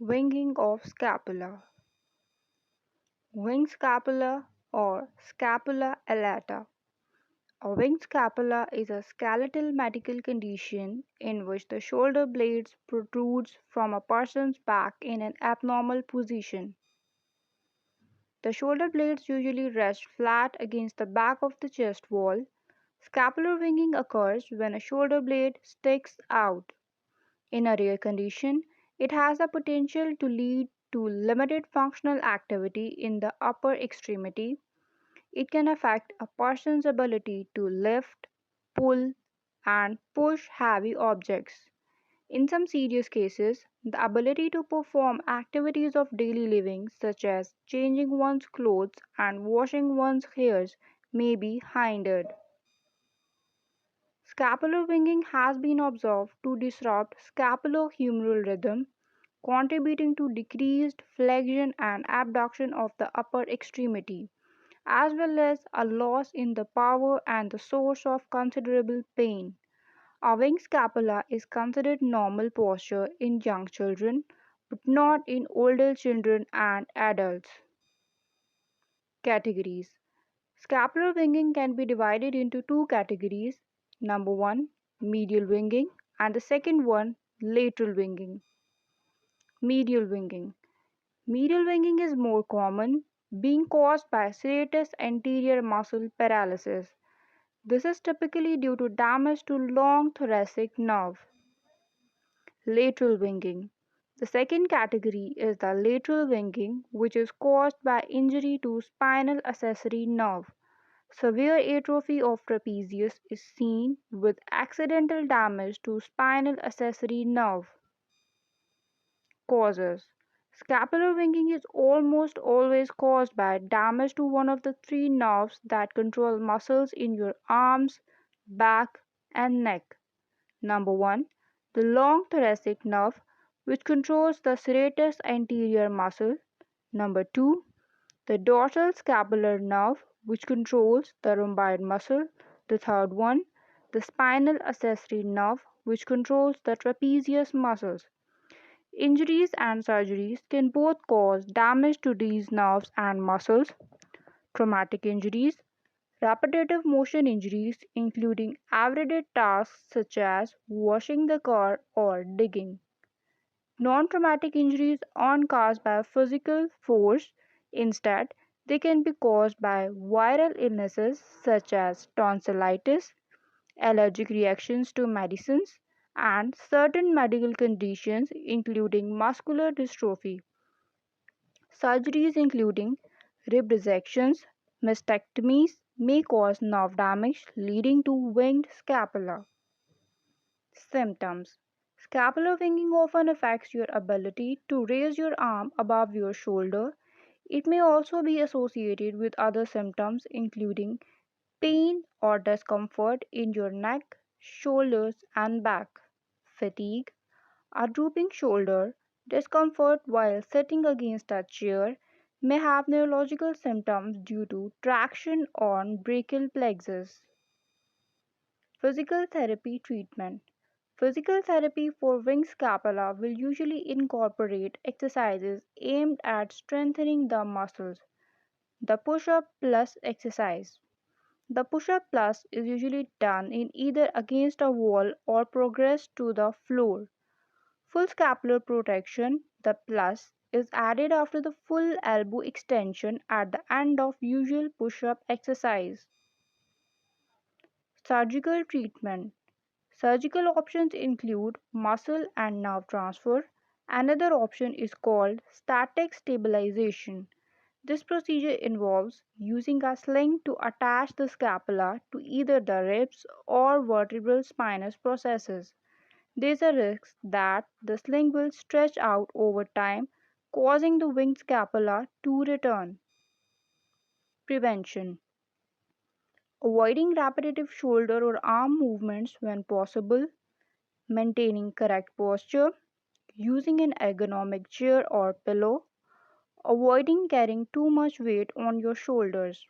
Winging of scapula. Wing scapula or scapula alata. A wing scapula is a skeletal medical condition in which the shoulder blades protrudes from a person's back in an abnormal position. The shoulder blades usually rest flat against the back of the chest wall. Scapular winging occurs when a shoulder blade sticks out. In a rare condition, it has the potential to lead to limited functional activity in the upper extremity. It can affect a person's ability to lift, pull, and push heavy objects. In some serious cases, the ability to perform activities of daily living, such as changing one's clothes and washing one's hairs, may be hindered. Scapular winging has been observed to disrupt scapulohumeral rhythm, contributing to decreased flexion and abduction of the upper extremity, as well as a loss in the power and the source of considerable pain. A wing scapula is considered normal posture in young children, but not in older children and adults. Categories. Scapular winging can be divided into two categories. Number one, medial winging, and the second one, lateral winging. Medial winging. Medial winging is more common, being caused by serratus anterior muscle paralysis. This is typically due to damage to long thoracic nerve. Lateral winging. The second category is the lateral winging, which is caused by injury to spinal accessory nerve. Severe atrophy of trapezius is seen with accidental damage to spinal accessory nerve. Causes. Scapular winging is almost always caused by damage to one of the three nerves that control muscles in your arms, back, and neck. Number 1. The long thoracic nerve, which controls the serratus anterior muscle. Number 2. The dorsal scapular nerve, which controls the rhomboid muscle. The third one, the spinal accessory nerve, which controls the trapezius muscles. Injuries and surgeries can both cause damage to these nerves and muscles. Traumatic injuries, repetitive motion injuries, including everyday tasks such as washing the car or digging. Non traumatic injuries aren't caused by physical force, instead, they can be caused by viral illnesses such as tonsillitis, allergic reactions to medicines, and certain medical conditions, including muscular dystrophy. Surgeries, including rib resections, mastectomies, may cause nerve damage, leading to winged scapula. Symptoms. Scapular winging often affects your ability to raise your arm above your shoulder. It may also be associated with other symptoms, including pain or discomfort in your neck, shoulders, and back, fatigue, a drooping shoulder, discomfort while sitting against a chair, may have neurological symptoms due to traction on brachial plexus. Physical therapy treatment. Physical therapy for wing scapula will usually incorporate exercises aimed at strengthening the muscles. The push up plus exercise. The push up plus is usually done in either against a wall or progress to the floor. Full scapular protection, the plus, is added after the full elbow extension at the end of usual push up exercise. Surgical treatment. Surgical options include muscle and nerve transfer. Another option is called static stabilization. This procedure involves using a sling to attach the scapula to either the ribs or vertebral spinous processes. There is a risk that the sling will stretch out over time, causing the winged scapula to return. Prevention. Avoiding repetitive shoulder or arm movements when possible, maintaining correct posture, using an ergonomic chair or pillow, avoiding carrying too much weight on your shoulders.